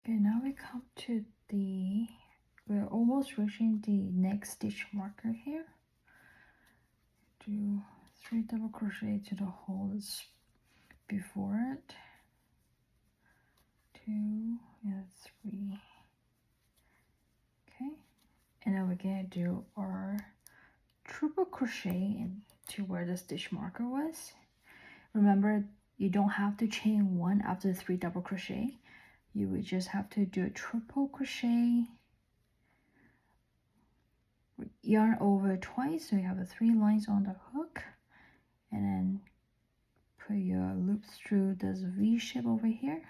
Okay, now we come to the, we're almost reaching the next stitch marker here. Do 3 double crochet to the holes before it, 2 and 3. Okay, and then we're gonna do our triple crochet into where the stitch marker was. Remember, you don't have to chain 1 after 3 double crochet. You would just have to do a triple crochet, yarn over twice, so you have 3 lines on the hook, and then put your loop through this V shape over here,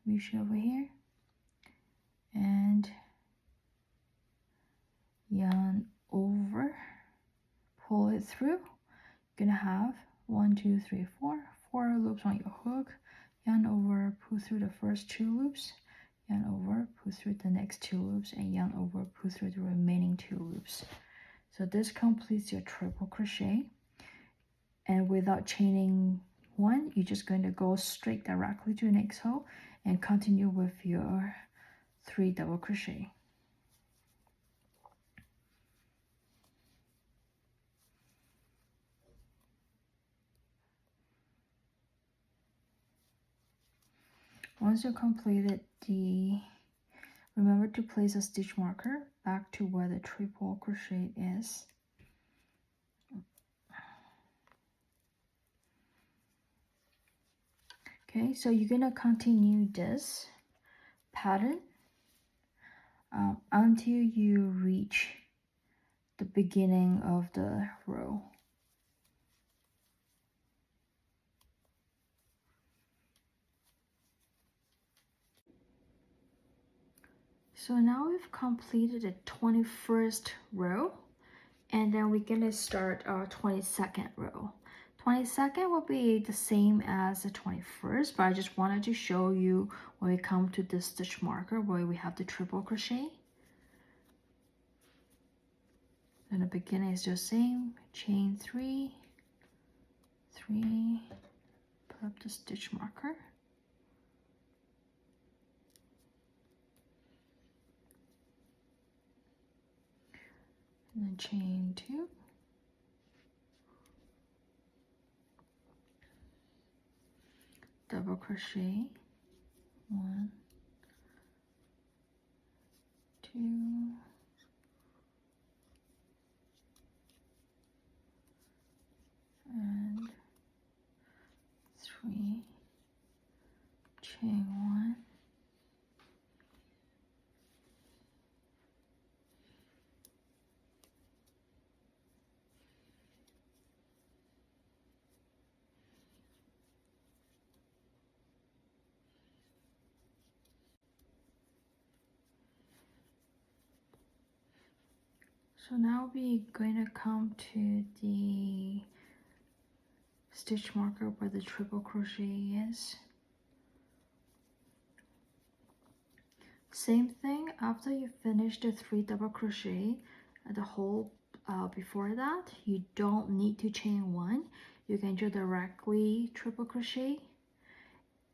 V shape over here, and yarn over, pull it through. You're gonna have 1, 2, 3, 4 loops on your hook, yarn over, pull through the first 2 loops, yarn over, pull through the next 2 loops, and yarn over, pull through the remaining 2 loops. So this completes your triple crochet, and without chaining 1, you're just going to go straight directly to the next hole and continue with your 3 double crochet. Once you completed the, remember to place a stitch marker back to where the triple crochet is. Okay, so you're gonna continue this pattern until you reach the beginning of the row. So now we've completed the 21st row, and then we're gonna start our 22nd row. 22nd will be the same as the 21st, but I just wanted to show you when we come to this stitch marker where we have the triple crochet. In the beginning is just same, chain 3, 3, put up the stitch marker. And then chain 2. Double crochet, 1, 2, and 3, chain 1. So now we're going to come to the stitch marker where the triple crochet is. Same thing, after you finish the 3 double crochet at the hole before that, you don't need to chain 1. You can just directly triple crochet,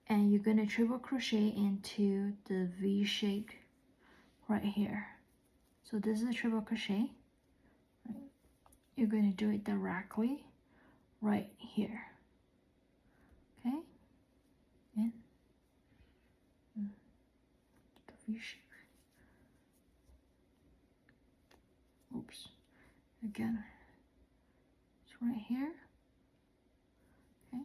and you're going to triple crochet into the V shape right here. So this is a triple crochet. You're going to do it directly right here. Okay, and the V shape. Oops, again, it's right here. Okay,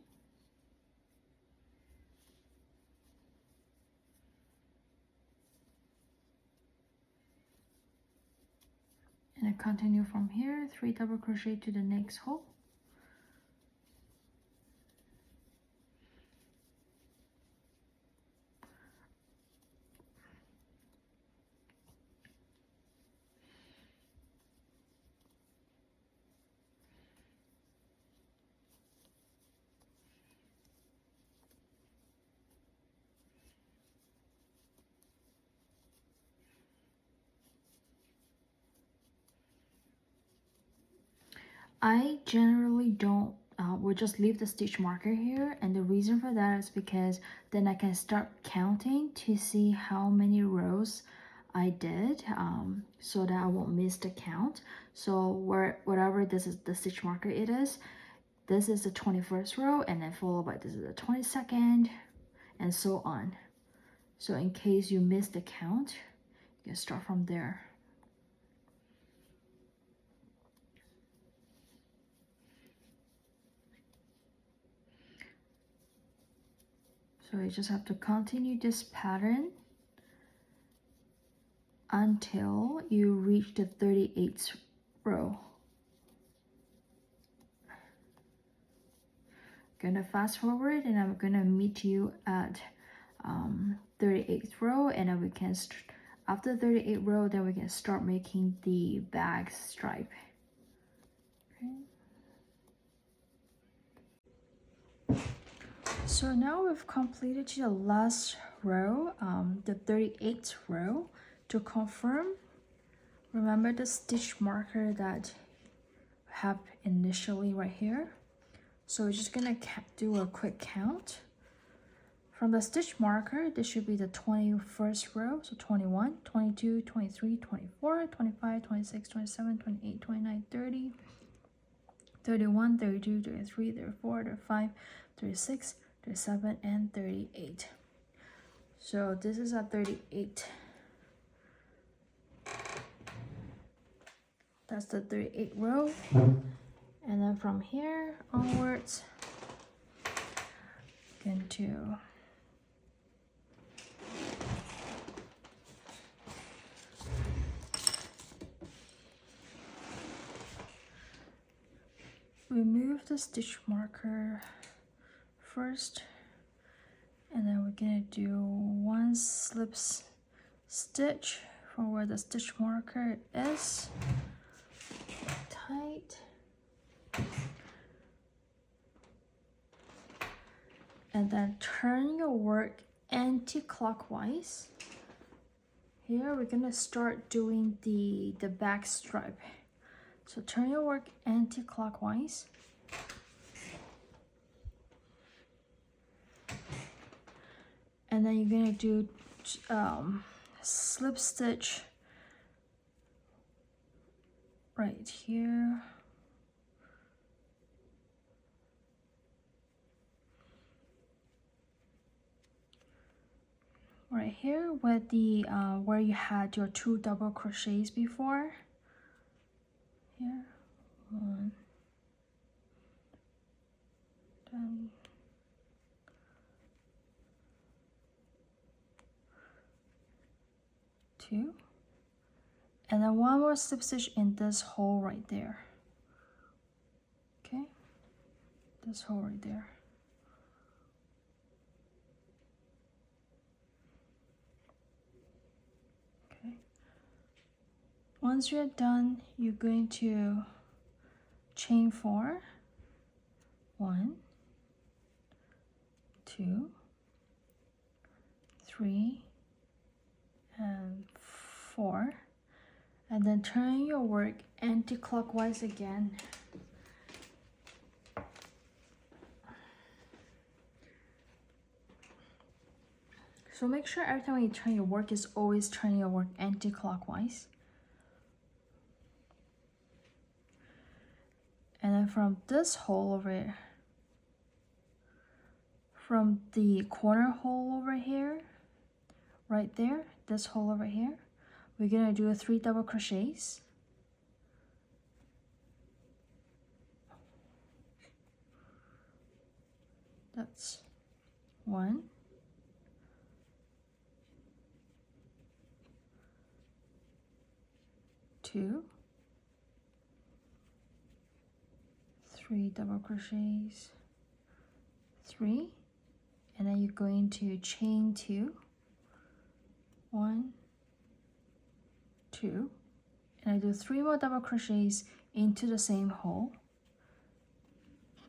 and then continue from here, 3 double crochet to the next hole. I generally don't we'll just leave the stitch marker here, and the reason for that is because then I can start counting to see how many rows I did, so that I won't miss the count. So whatever this is the stitch marker it is, this is the 21st row, and then followed by this is the 22nd, and so on. So in case you miss the count, you can start from there. So you just have to continue this pattern until you reach the 38th row. Gonna fast forward, and I'm gonna meet you at 38th row, and then we can after 38th row, then we can start making the bag stripe. Okay. So now we've completed the last row, the 38th row. To confirm, remember the stitch marker that we have initially right here. So we're just gonna do a quick count. From the stitch marker, this should be the 21st row, so 21, 22, 23, 24, 25, 26, 27, 28, 29, 30, 31, 32, 33, 34, 35, 36, 37, and 38. So this is at 38. That's the 38th row. And then from here onwards, going to remove the stitch marker first, and then we're gonna do one slip stitch from where the stitch marker is. Tight. And then turn your work anti-clockwise. Here we're gonna start doing the back stripe. So turn your work anti-clockwise. And then you're gonna do slip stitch right here. Right here with the where you had your 2 double crochets before. Here, 1, then 2, and then one more slip stitch in this hole right there. Okay, this hole right there. Okay, once you're done, you're going to chain 4, 1, 2, 3, and 4, and then turn your work anti-clockwise again. So make sure every time you turn your work is always turning your work anti-clockwise. And then from this hole over here, from the corner hole over here, right there, this hole over here, we're gonna do 3 double crochets. That's 1, 2, 3 double crochets, 3, and then you're going to chain 2, 1, 2, and I do 3 more double crochets into the same hole.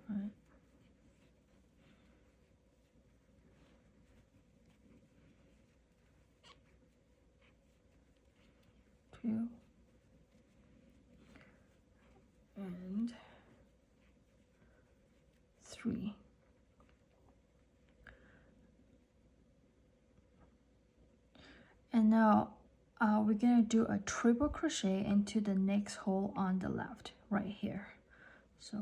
Right. Two, and 3. And now we're gonna do a triple crochet into the next hole on the left, right here. So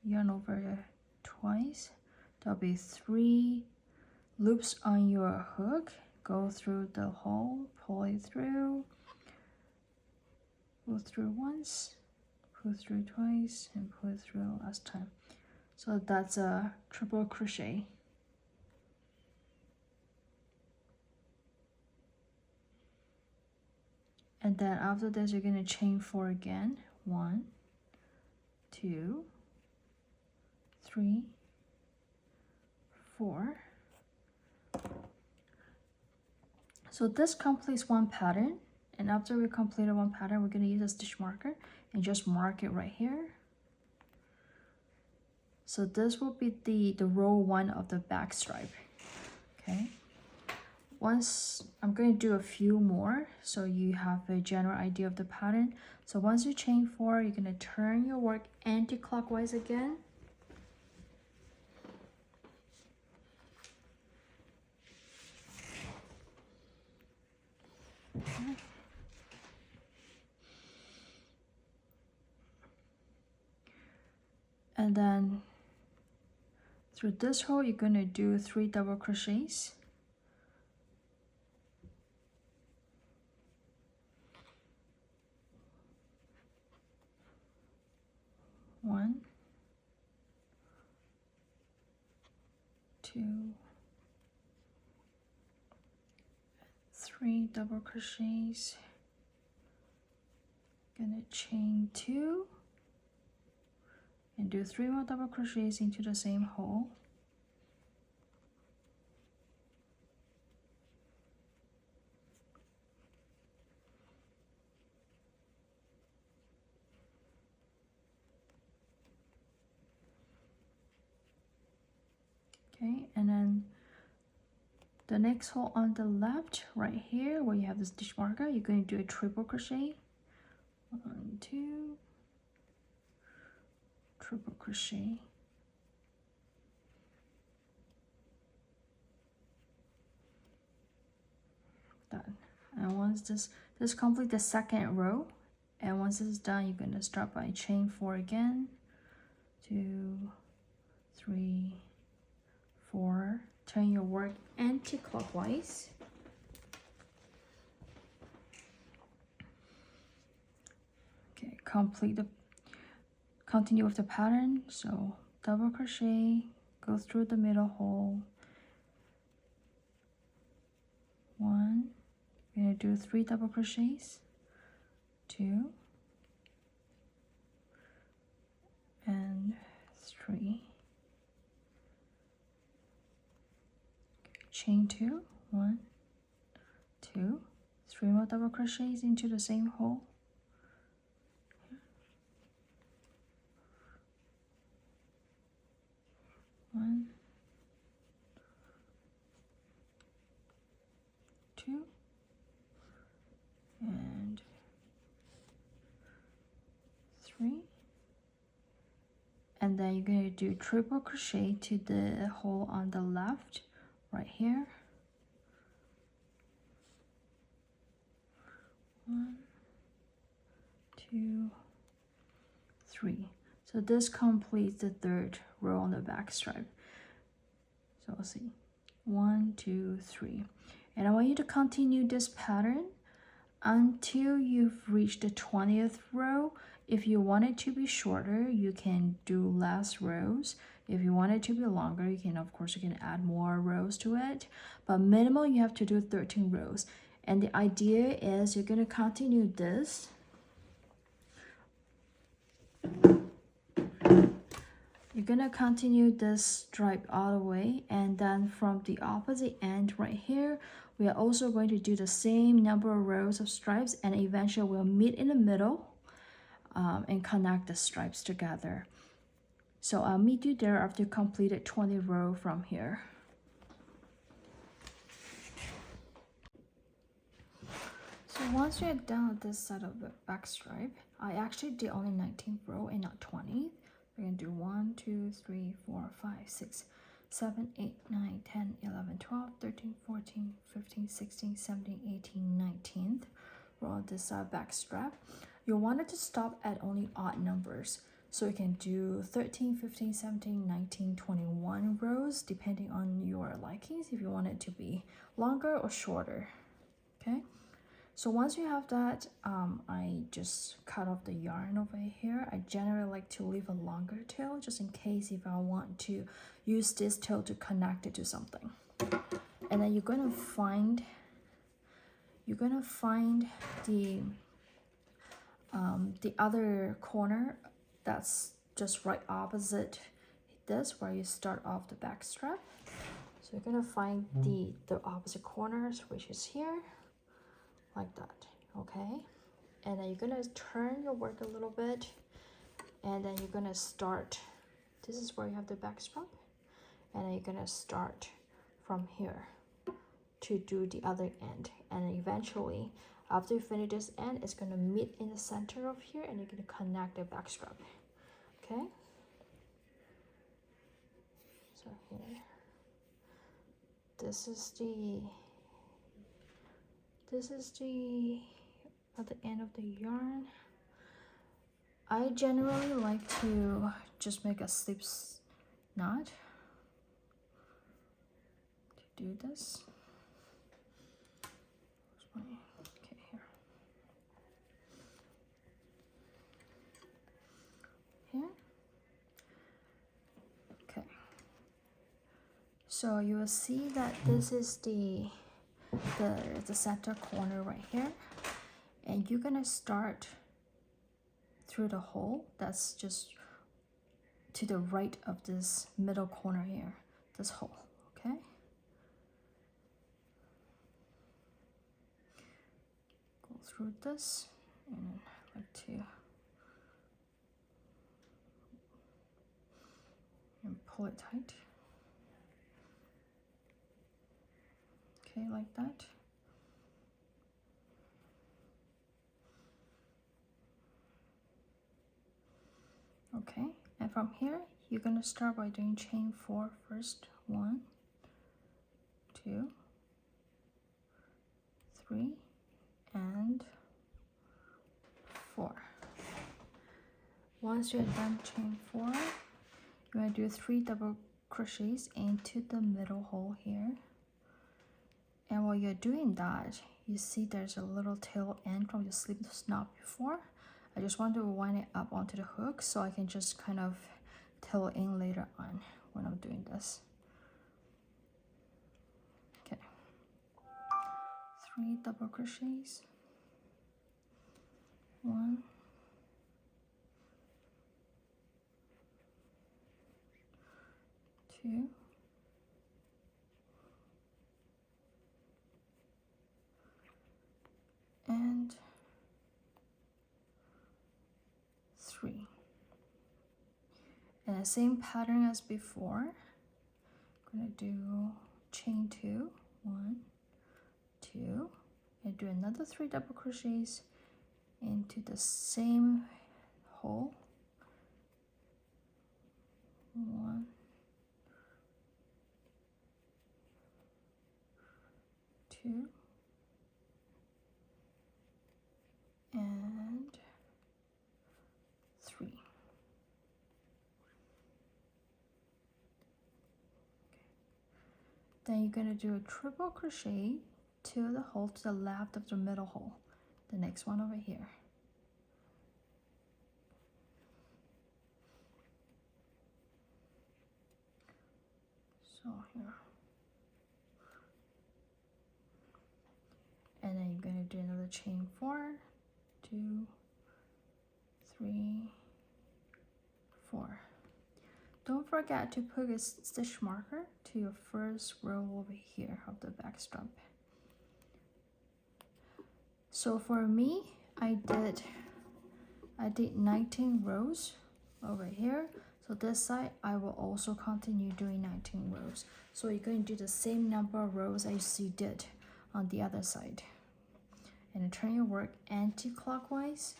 yarn over twice. There'll be 3 loops on your hook. Go through the hole, pull it through, pull through once, pull through twice, and pull it through last time. So that's a triple crochet. And then after this, you're gonna chain 4 again. 1, 2, 3, 4. So this completes one pattern. And after we completed one pattern, we're gonna use a stitch marker and just mark it right here. So this will be the row 1 of the back stripe. Okay. Once I'm going to do a few more so you have a general idea of the pattern. So once you chain 4, you're going to turn your work anti-clockwise again. Okay. And then through this hole, you're going to do 3 double crochets. 1, 2, 3 double crochets. Gonna chain 2 and do 3 more double crochets into the same hole. Okay, and then the next hole on the left, right here, where you have the stitch marker, you're going to do a triple crochet. 1, 2, triple crochet. Done. And once this complete the second row, and once this is done, you're going to start by chain 4 again. 2, 3, 4. Turn your work anti-clockwise. Okay, continue with the pattern. So double crochet, go through the middle hole. 1, you're gonna do 3 double crochets. 2 and 3. Chain 2, 1, 2, 3 more double crochets into the same hole. 1, 2, and 3. And then you're going to do triple crochet to the hole on the left, right here. 1, 2, 3. So this completes the third row on the back stripe. So let's see, 1, 2, 3. And I want you to continue this pattern until you've reached the 20th row. If you want it to be shorter, you can do less rows. If you want it to be longer, you can, of course, you can add more rows to it. But minimum, you have to do 13 rows. And the idea is you're going to continue this. You're going to continue this stripe all the way. And then from the opposite end right here, we are also going to do the same number of rows of stripes. And eventually we'll meet in the middle and connect the stripes together. So I'll meet you there after you completed 20 rows from here. So once you're done with this side of the back stripe, I actually did only 19th row and not 20th. We're going to do 1, 2, 3, 4, 5, 6, 7, 8, 9, 10, 11, 12, 13, 14, 15, 16, 17, 18, 19th row of this back strap. You'll want it to stop at only odd numbers. So you can do 13, 15, 17, 19, 21 rows depending on your likings if you want it to be longer or shorter. Okay, so once you have that, I just cut off the yarn over here. I generally like to leave a longer tail just in case if I want to use this tail to connect it to something. And then you're gonna find the other corner that's just right opposite this, where you start off the back strap. So you're gonna find the opposite corners, which is here, like that, okay? And then you're gonna turn your work a little bit, and then you're gonna start, this is where you have the back strap, and then you're gonna start from here to do the other end, and then eventually after you finish this end, it's gonna meet in the center of here, and you're gonna connect the back strap. Okay, so here, this is the at the end of the yarn. I generally like to just make a slip knot to do this. Okay, here. Here. Okay. So you will see that this is the center corner right here, and you're gonna start through the hole that's just to the right of this middle corner here, this hole, okay? Go through this, and I like to pull it tight. Okay, like that. Okay, and from here, you're gonna start by doing chain 4 first. 1, 2, 3, and 4. Once you're done chain 4, you're gonna do 3 double crochets into the middle hole here. And while you're doing that, you see there's a little tail end from the slip knot before. I just want to wind it up onto the hook so I can just kind of tail in later on when I'm doing this. Okay, 3 double crochets, 1, 2, and 3. And the same pattern as before. I'm gonna do chain 2, 1, 2, and do another 3 double crochets into the same hole. 1, 2, and 3. Then you're going to do a triple crochet to the hole to the left of the middle hole, the next one over here. So here. And then you're going to do another chain 4, 2, 3, 4. Don't forget to put a stitch marker to your first row over here of the back strap. So for me, I did 19 rows over here. So this side, I will also continue doing 19 rows. So you're going to do the same number of rows as you did on the other side. And turn your work anti-clockwise.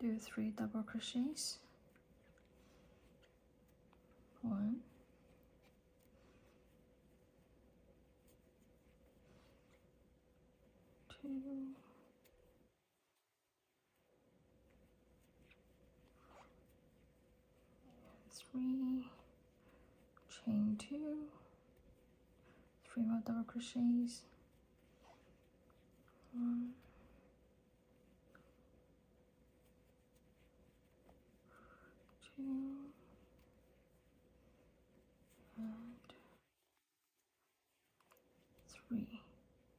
do 3 double crochets, 1, 2, 3, chain 2, 3 more double crochets, 1, 2, and 3.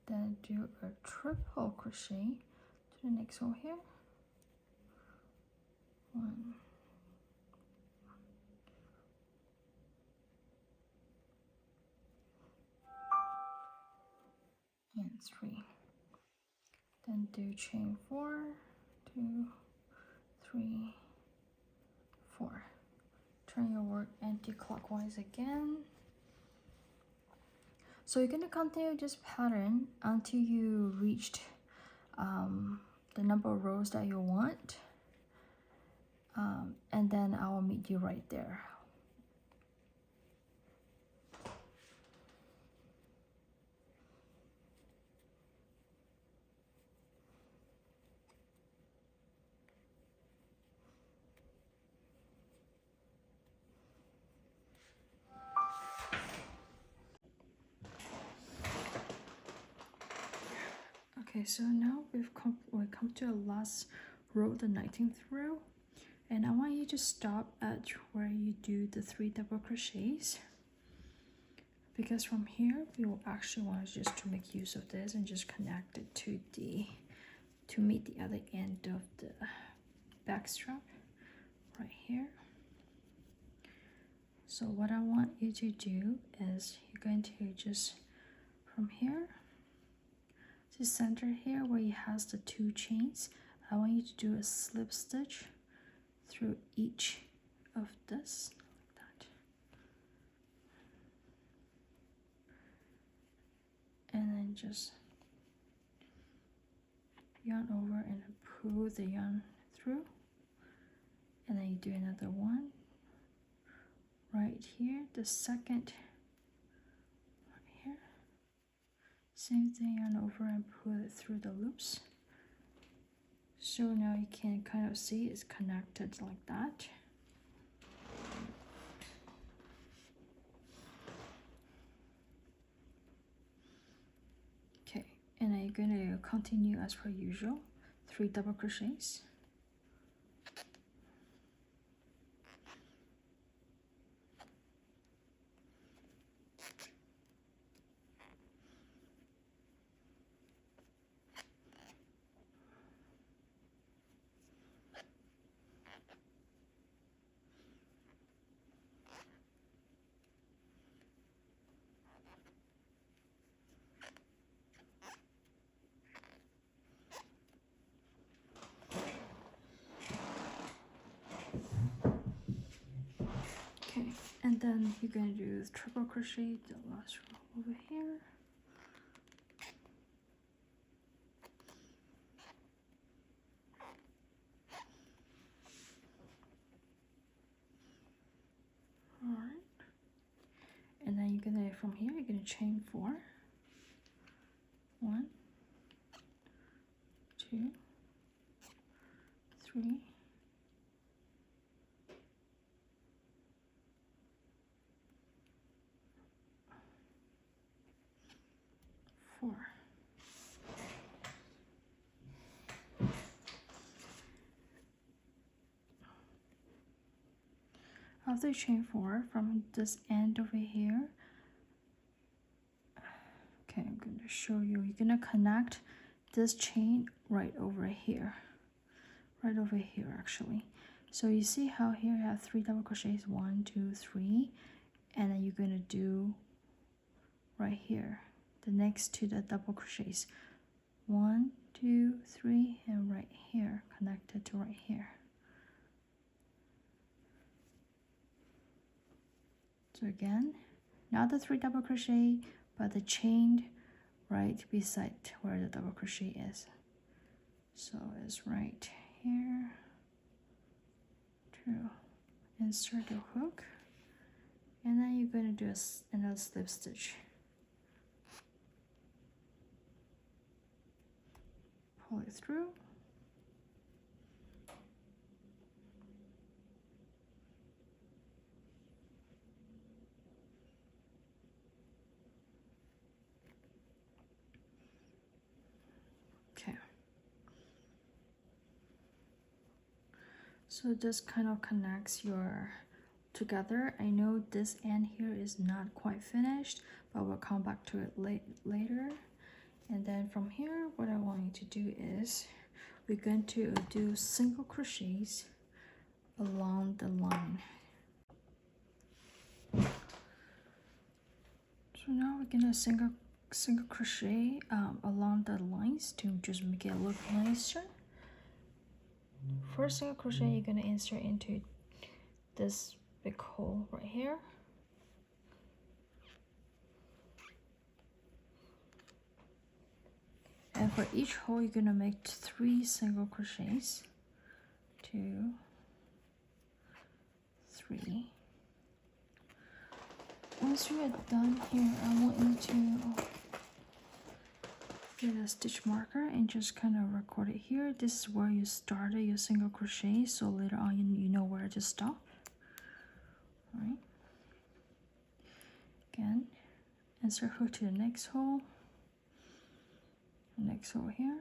Then do a triple crochet to the next hole here. 1, and 3. Then do chain 4, 2, 3, 4. Turn your work anti-clockwise again. So you're going to continue this pattern until you reached the number of rows that you want, and then I will meet you right there. Okay, so now we come to the last row, the 19th row, and I want you to stop at where you do the 3 double crochets, because from here we will actually want just to make use of this and just connect it to meet the other end of the back strap right here. So what I want you to do is you're going to just from here to center here where it has the 2 chains, I want you to do a slip stitch through each of this like that, and then just yarn over and pull the yarn through, and then you do another one right here, the second right here, same thing, yarn over and pull it through the loops. So now you can kind of see it's connected like that. Okay, and then you're going to continue as per usual, 3 double crochets. Okay, and then you're going to do triple crochet the last row over here. Alright, and then you're gonna, from here, you're gonna chain 4. 1, 2, 3, 4. After you chain 4 from this end over here, okay, I'm going to show you. You're gonna connect this chain right over here, actually. So you see how here you have 3 double crochets, 1, 2, 3, and then you're gonna do right here the next to the double crochets, 1, 2, 3, and right here connected to right here. So again, not the 3 double crochet, but the chained right beside where the double crochet is. So it's right here, to insert the hook, and then you're going to do another slip stitch. Pull it through. Okay. So this kind of connects your together. I know this end here is not quite finished, but we'll come back to it later. And then from here, what I want you to do is we're going to do single crochets along the line. So now we're gonna single crochet along the lines to just make it look nicer. First single crochet, you're gonna insert into this big hole right here. And for each hole, you're gonna make 3 single crochets. 2, 3. Once you are done here, I want you to get a stitch marker and just kind of record it here. This is where you started your single crochet, so later on you know where to stop. All right. Again, insert hook to the next hole, here,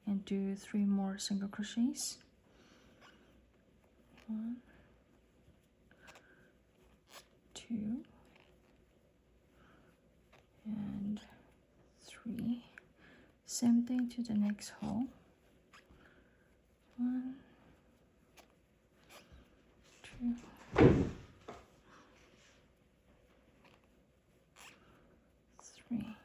and do 3 more single crochets. 1, 2, and 3. Same thing to the next hole. 1, 2, 3.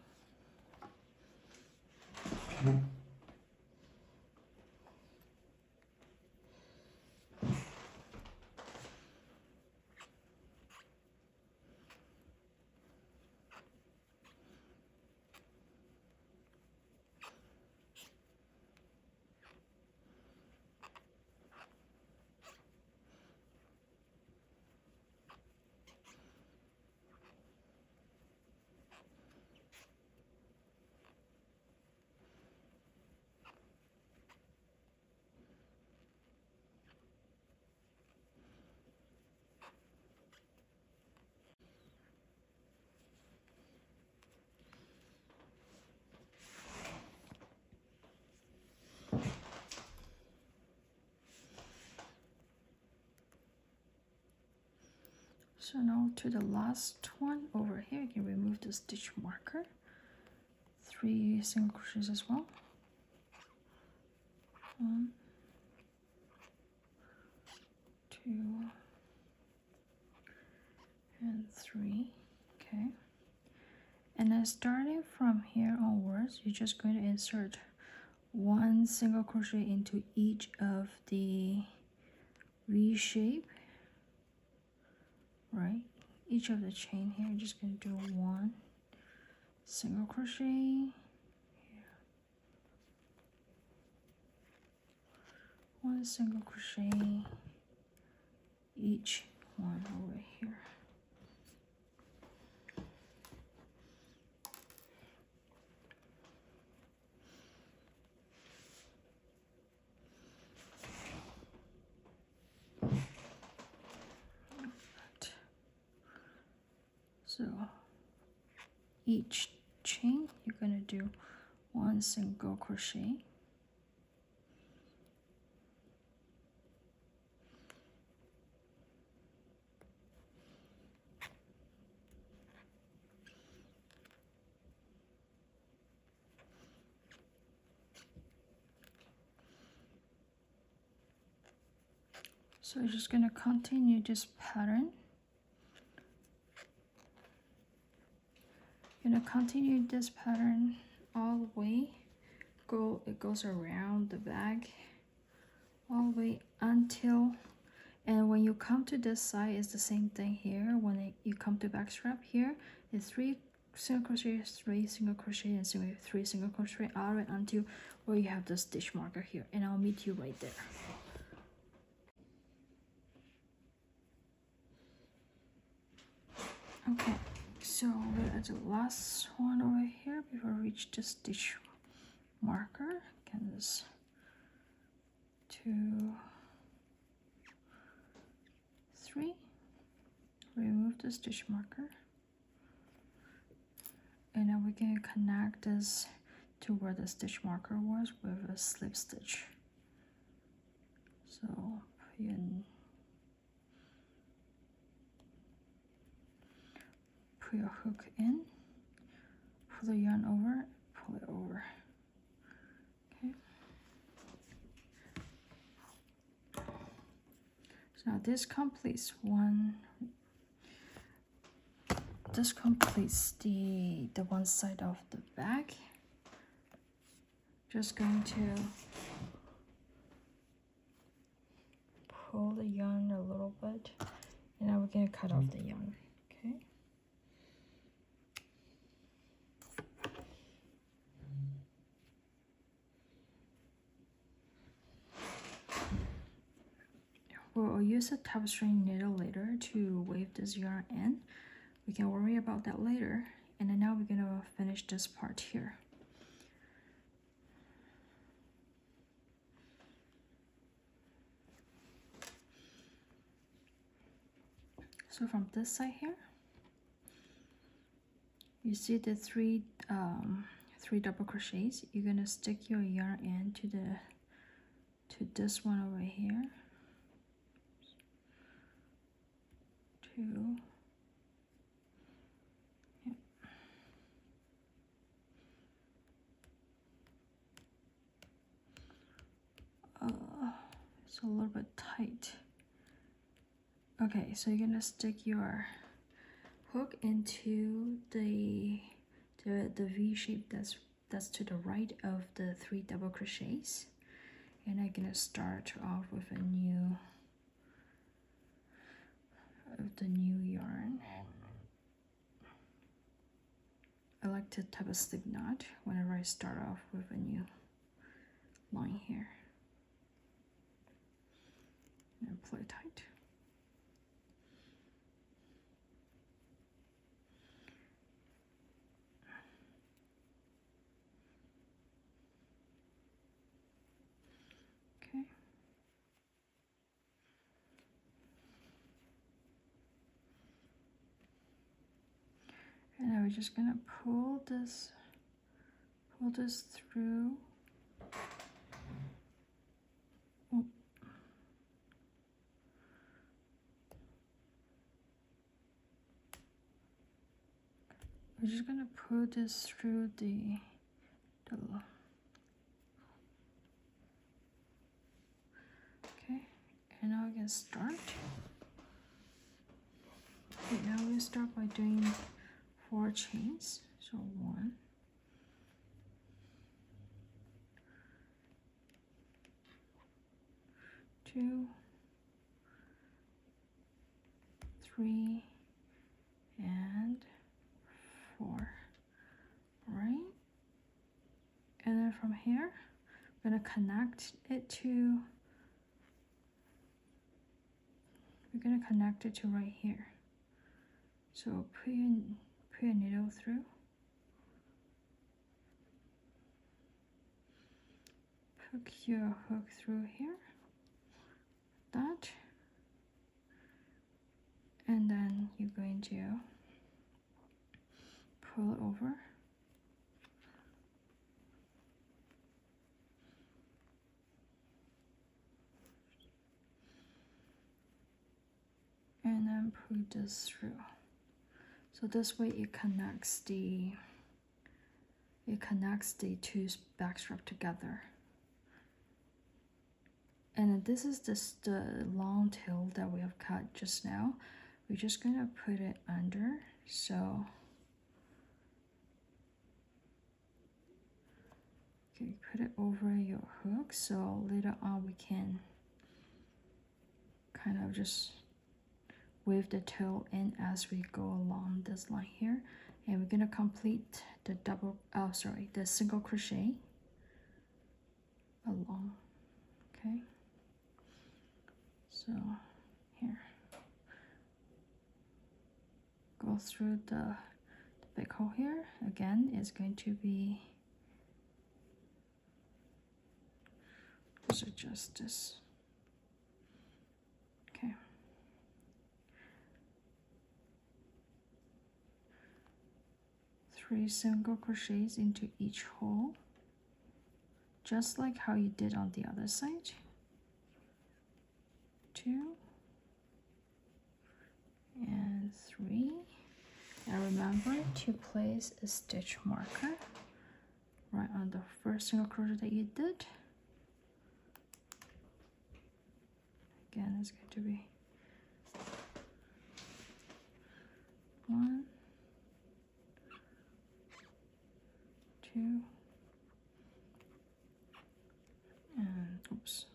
So now to the last one over here, you can remove the stitch marker. 3 single crochets as well. 1, 2, and 3. Okay. And then starting from here onwards, you're just going to insert 1 single crochet into each of the V shape. Right, each of the chain here, you're just going to do 1 single crochet here, 1 single crochet each one over here. So each chain, you're going to do 1 single crochet. So you're just going to continue this pattern. You're going to continue this pattern all the way. It goes around the bag all the way until, and when you come to this side, it's the same thing here. When you come to back strap here, it's 3 single crochet, 3 single crochet, and 3 single crochet all the way until where you have the stitch marker here, and I'll meet you right there. Okay, so we're at the last one over here before we reach the stitch marker. Again, this 2, 3. Remove the stitch marker, and then we're going to connect this to where the stitch marker was with a slip stitch. So put your hook in, pull the yarn over, pull it over. Okay. So now this completes the one side of the bag. Just going to pull the yarn a little bit, and now we're going to cut off the yarn. Okay. We'll use a tapestry needle later to weave this yarn in. We can worry about that later. And then now we're going to finish this part here. So from this side here, you see the three double crochets. You're gonna stick your yarn in to this one over here. 2. Yep. It's a little bit tight. Okay, so you're gonna stick your hook into the V shape that's to the right of the 3 double crochets, and I'm gonna start off with the new yarn. I like to type a slip knot whenever I start off with a new line here, and pull it tight. Okay. And now we're just gonna pull this through. Oh. We're just gonna pull this through the okay, and now we can start. Okay, now we start by doing 4 chains. So 1, 2, 3, and 4. Right? And then from here, I'm gonna connect it to right here. So put your needle through. Hook your hook through here. That. And then you're going to pull it over. And then pull this through. So this way it connects the 2 back strap together. And this is the long tail that we have cut just now. We're just gonna put it under. So okay, put it over your hook, so later on we can kind of just weave the tail in as we go along this line here. And we're gonna complete the single crochet along. Okay, so here, go go through the big hole here. Again, it's going to be, let's adjust this. Okay. Three single crochets into each hole, just like how you did on the other side. 2 and 3. And remember to place a stitch marker right on the first single crochet that you did. Again, it's going to be 1, 2, and oops.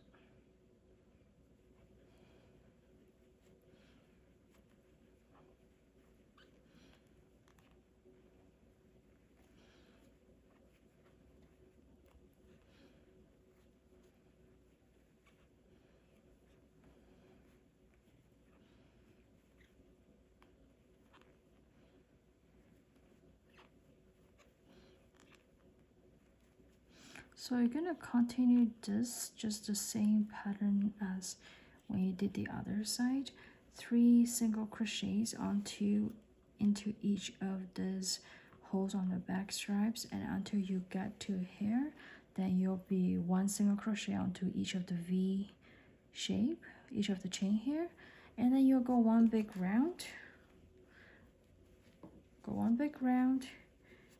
So you're gonna continue this, just the same pattern as when you did the other side. 3 single crochets into each of these holes on the back stripes, and until you get to here, then you'll be 1 single crochet onto each of the V shape, each of the chain here, and then you'll go 1 big round,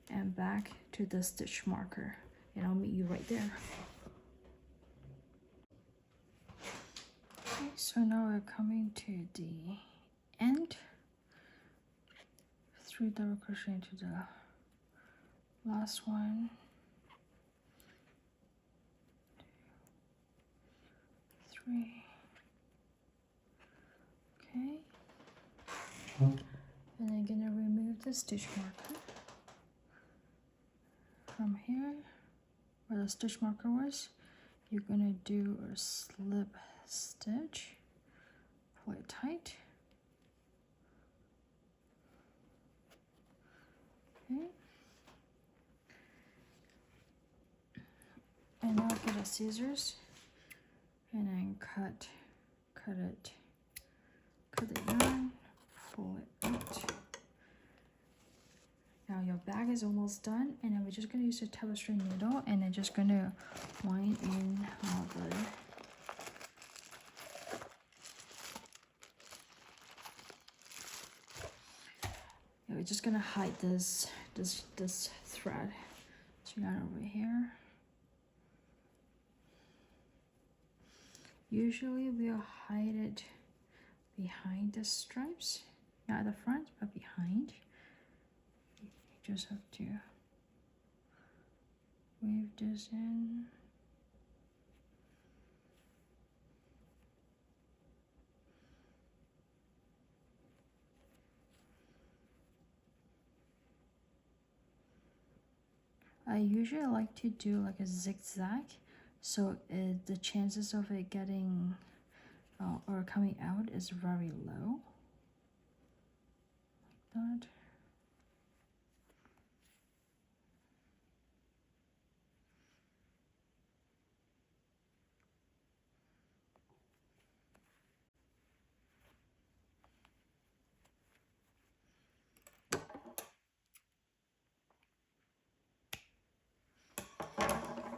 and back to the stitch marker, and I'll meet you right there. Okay, so now we're coming to the end. 3 double crochet into the last one, 3. Okay, and I'm gonna remove the stitch marker from here where the stitch marker was. You're gonna do a slip stitch, pull it tight. Okay, and now get a scissors and then cut the yarn, pull it out. Now your bag is almost done, and then we're just gonna use a tapestry needle, and then just gonna wind in all the we're just gonna hide this thread. So yarn over here. Usually we'll hide it behind the stripes, not the front, but behind. You just have to weave this in. I usually like to do like a zigzag, so the chances of it getting or coming out is very low, like that.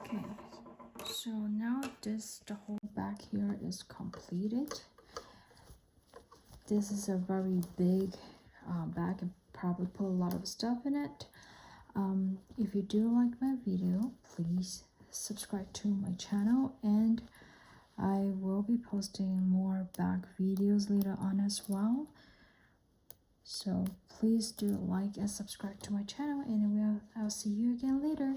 Okay, so now the whole back here is completed. This is a very big bag and probably put a lot of stuff in it. If you do like my video, please subscribe to my channel, and I will be posting more bag videos later on as well. So please do like and subscribe to my channel, and I'll see you again later.